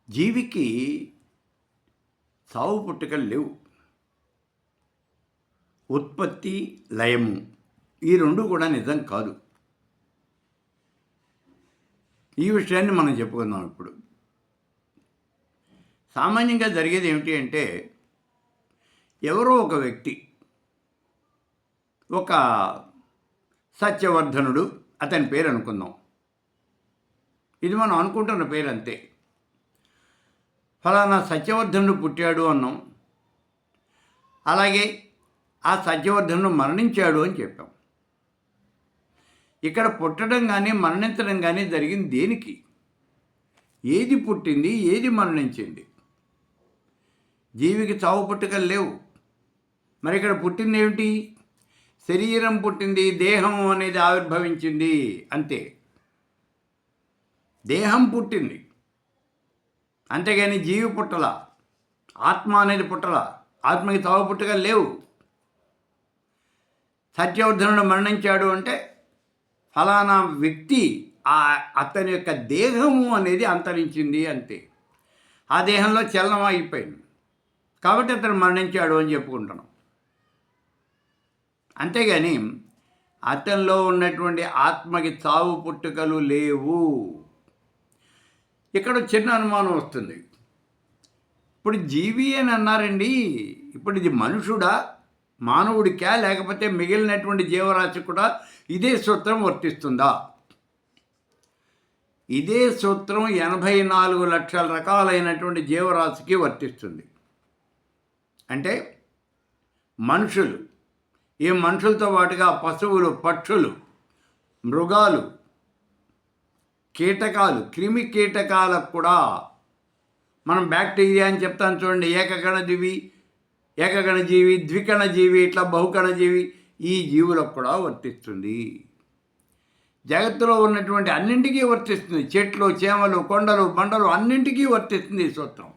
జీవికి సావు పుట్టుకలు లేవు. ఉత్పత్తి, లయము ఈ రెండు కూడా నిజం కాదు. ఈ విషయాన్ని మనం చెప్పుకుందాం ఇప్పుడు. సామాన్యంగా జరిగేది ఏమిటి అంటే, ఎవరో ఒక వ్యక్తి, ఒక సత్యవర్ధనుడు అతని పేరు అనుకుందాం. ఇది మనం అనుకుంటున్న పేరు అంతే. ఫలానా సత్యవర్ధనుడు పుట్టాడు అన్నాం. అలాగే ఆ సత్యవర్ధనుడు మరణించాడు అని చెప్పాం. ఇక్కడ పుట్టడం కానీ మరణించడం కానీ జరిగింది దేనికి? ఏది పుట్టింది, ఏది మరణించింది? జీవికి చావు పుట్టుకలు లేవు. మరి ఇక్కడ పుట్టింది ఏమిటి? శరీరం పుట్టింది, దేహం అనేది ఆవిర్భవించింది అంతే. దేహం పుట్టింది, అంతేగాని జీవి పుట్టల, ఆత్మ అనేది పుట్టల. ఆత్మకి చావు పుట్టుకలు లేవు. సత్యవర్ధనుడు మరణించాడు అంటే ఫలానా వ్యక్తి అతని యొక్క దేహము అనేది అంతరించింది అంతే. ఆ దేహంలో చలనం అయిపోయింది కాబట్టి అతను మరణించాడు అని చెప్పుకుంటున్నాం. అంతేగాని అతనిలో ఉన్నటువంటి ఆత్మకి చావు పుట్టుకలు లేవు. ఇక్కడ చిన్న అనుమానం వస్తుంది. ఇప్పుడు జీవి అని అన్నారండి, ఇప్పుడు ఇది మనుషుడా, మానవుడికా, లేకపోతే మిగిలినటువంటి జీవరాశి కూడా ఇదే సూత్రం వర్తిస్తుందా? ఇదే సూత్రం 84 లక్షల రకాలైనటువంటి జీవరాశికి వర్తిస్తుంది. అంటే మనుషులు, ఈ మనుషులతో పాటుగా పశువులు, పక్షులు, మృగాలు, కీటకాలు, క్రిమి కీటకాలకు కూడా మనం బ్యాక్టీరియా అని చెప్తాను చూడండి. ఏకగణజీవి, ద్వికణజీవి, ఇట్లా బహుకణజీవి, ఈ జీవులకు కూడా వర్తిస్తుంది. జగత్తులో ఉన్నటువంటి అన్నింటికీ వర్తిస్తుంది. చెట్లు, చేమలు, కొండలు, బండలు అన్నింటికీ వర్తిస్తుంది ఈ సూత్రం.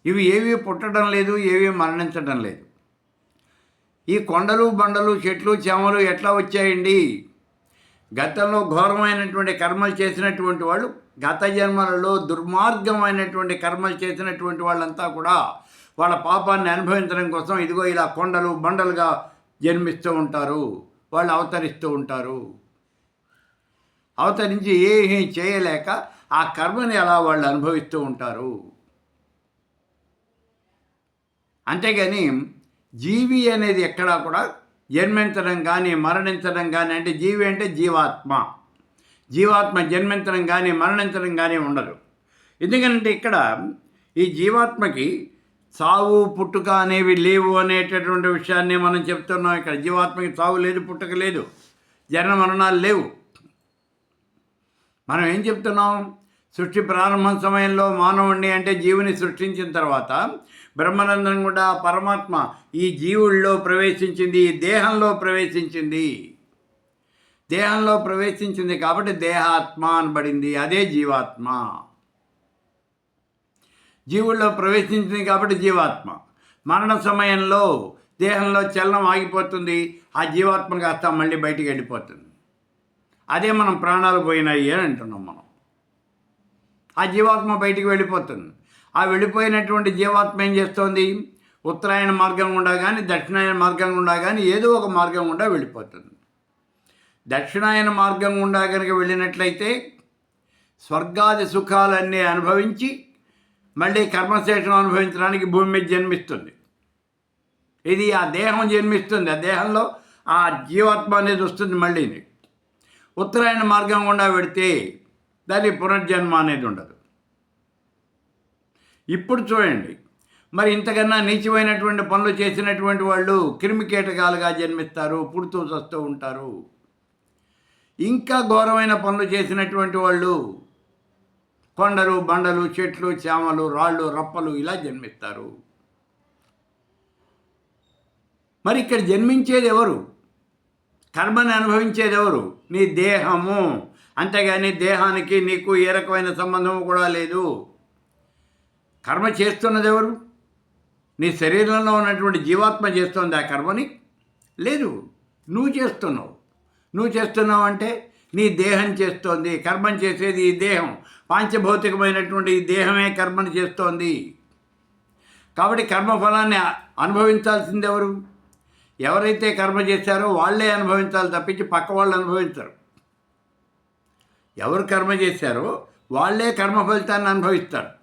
ఇవి ఏవి పుట్టడం లేదు, ఏవి మరణించడం లేదు. ఈ కొండలు, బండలు, చెట్లు, చేమలు ఎట్లా వచ్చాయండి? గతంలో ఘోరమైనటువంటి కర్మలు చేసినటువంటి వాళ్ళు, గత జన్మలలో దుర్మార్గమైనటువంటి కర్మలు చేసినటువంటి వాళ్ళంతా కూడా వాళ్ళ పాపాన్ని అనుభవించడం కోసం ఇదిగో ఇలా కొండలు, బండలుగా జన్మిస్తూ ఉంటారు. వాళ్ళు అవతరిస్తూ ఉంటారు. అవతరించి ఏమీ చేయలేక ఆ కర్మని అలా వాళ్ళు అనుభవిస్తూ ఉంటారు. అంతేగాని జీవి అనేది ఎక్కడా కూడా జన్మించడం కానీ మరణించడం కానీ, అంటే జీవి అంటే జీవాత్మ, జీవాత్మ జన్మించడం కానీ మరణించడం కానీ ఉండదు. ఎందుకంటే ఇక్కడ ఈ జీవాత్మకి చావు పుట్టుక అనేవి లేవు అనేటటువంటి విషయాన్ని మనం చెప్తున్నాం. ఇక్కడ జీవాత్మకి చావు లేదు, పుట్టుక లేదు, జనన మరణాలు లేవు. మనం ఏం చెప్తున్నాం? సృష్టి ప్రారంభం సమయంలో మానవుణ్ణి అంటే జీవుని సృష్టించిన తర్వాత బ్రహ్మానందం కూడా పరమాత్మ ఈ జీవుల్లో ప్రవేశించింది, దేహంలో ప్రవేశించింది. దేహంలో ప్రవేశించింది కాబట్టి దేహాత్మ అనబడింది. అదే జీవాత్మ. జీవుల్లో ప్రవేశించింది కాబట్టి జీవాత్మ. మరణ సమయంలో దేహంలో చలనం ఆగిపోతుంది, ఆ జీవాత్మ కాస్త మళ్ళీ బయటికి వెళ్ళిపోతుంది. అదే మనం ప్రాణాలు పోయినాయి అని అంటున్నాం. మనం ఆ జీవాత్మ బయటికి వెళ్ళిపోతుంది. ఆ వెళ్ళిపోయినటువంటి జీవాత్మ ఏం చేస్తోంది? ఉత్తరాయణ మార్గం గుండా కానీ దక్షిణాయన మార్గం గుండా కానీ ఏదో ఒక మార్గం గుండా వెళ్ళిపోతుంది. దక్షిణాయన మార్గం గుండా కనుక వెళ్ళినట్లయితే స్వర్గాది సుఖాలన్నీ అనుభవించి మళ్ళీ కర్మశేషం అనుభవించడానికి భూమి మీద జన్మిస్తుంది. ఇది ఆ దేహం జన్మిస్తుంది. ఆ దేహంలో ఆ జీవాత్మ అనేది వస్తుంది మళ్ళీ. ఉత్తరాయణ మార్గం గుండా పెడితే దాని పునర్జన్మ అనేది ఉండదు. ఇప్పుడు చూడండి, మరి ఇంతకన్నా నీచమైనటువంటి పనులు చేసినటువంటి వాళ్ళు క్రిమికీటకాలుగా జన్మిస్తారు, పుడుతూ చస్తూ ఉంటారు. ఇంకా ఘోరమైన పనులు చేసినటువంటి వాళ్ళు కొండలు, బండలు, చెట్లు, చేమలు, రాళ్ళు, రప్పలు ఇలా జన్మిస్తారు. మరి ఇక్కడ జన్మించేది ఎవరు? కర్మని అనుభవించేది ఎవరు? నీ దేహము. అంతేగాని దేహానికి నీకు ఏ రకమైన సంబంధము కూడా లేదు. కర్మ చేస్తున్నది ఎవరు? నీ శరీరంలో ఉన్నటువంటి జీవాత్మ చేస్తుంది ఆ కర్మని? లేదు, నువ్వు చేస్తున్నావు. నువ్వు చేస్తున్నావు అంటే నీ దేహం చేస్తోంది. కర్మం చేసేది ఈ దేహం. పాంచభౌతికమైనటువంటి ఈ దేహమే కర్మను చేస్తోంది. కాబట్టి కర్మఫలాన్ని అనుభవించాల్సింది ఎవరు? ఎవరైతే కర్మ చేశారో వాళ్ళే అనుభవించాలి తప్పించి పక్క వాళ్ళు అనుభవించరు. ఎవరు కర్మ చేశారో వాళ్ళే కర్మ ఫలితాన్ని అనుభవిస్తారు.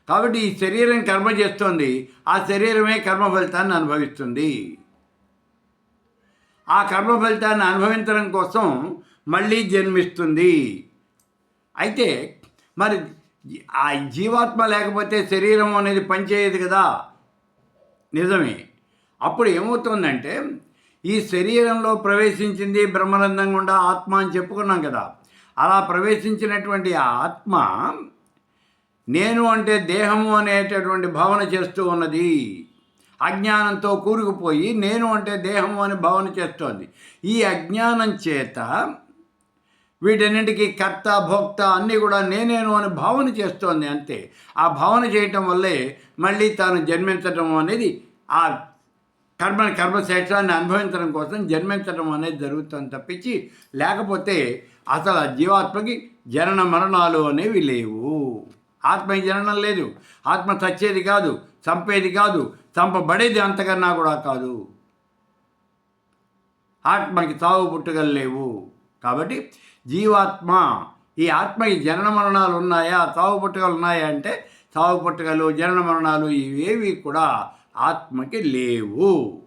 కాబట్టి ఈ శరీరం కర్మ చేస్తోంది, ఆ శరీరమే కర్మ ఫలితాన్ని అనుభవిస్తుంది. ఆ కర్మ ఫలితాన్ని అనుభవించడం కోసం మళ్ళీ జన్మిస్తుంది. అయితే మరి ఆ జీవాత్మ లేకపోతే శరీరం అనేది పనిచేయదు కదా. నిజమే. అప్పుడు ఏమవుతుందంటే ఈ శరీరంలో ప్రవేశించింది బ్రహ్మరంధం గుండా ఆత్మ అని చెప్పుకున్నాం కదా. అలా ప్రవేశించినటువంటి ఆ ఆత్మ నేను అంటే దేహము అనేటటువంటి భావన చేస్తూ ఉన్నది. అజ్ఞానంతో కూరుకుపోయి నేను అంటే దేహము అని భావన చేస్తోంది. ఈ అజ్ఞానం చేత వీటన్నింటికి కర్త భోక్త అన్నీ కూడా నేనేను అని భావన చేస్తోంది. అంతే. ఆ భావన చేయటం వల్లే మళ్ళీ తాను జన్మించటం అనేది ఆ కర్మశేషాన్ని అనుభవించడం కోసం జన్మించడం అనేది జరుగుతుంది తప్పించి లేకపోతే అసలు ఆ జీవాత్మకి జనన మరణాలు అనేవి లేవు. ఆత్మకి జననం లేదు. ఆత్మ చచ్చేది కాదు, చంపేది కాదు, చంపబడేది అంతకన్నా కూడా కాదు. ఆత్మకి చావు పుట్టుకలు లేవు. కాబట్టి జీవాత్మ ఈ ఆత్మకి జనన మరణాలు ఉన్నాయా, చావు పుట్టుకలు ఉన్నాయా అంటే చావు పుట్టుకలు జనన మరణాలు ఇవేవి కూడా ఆత్మకి లేవు.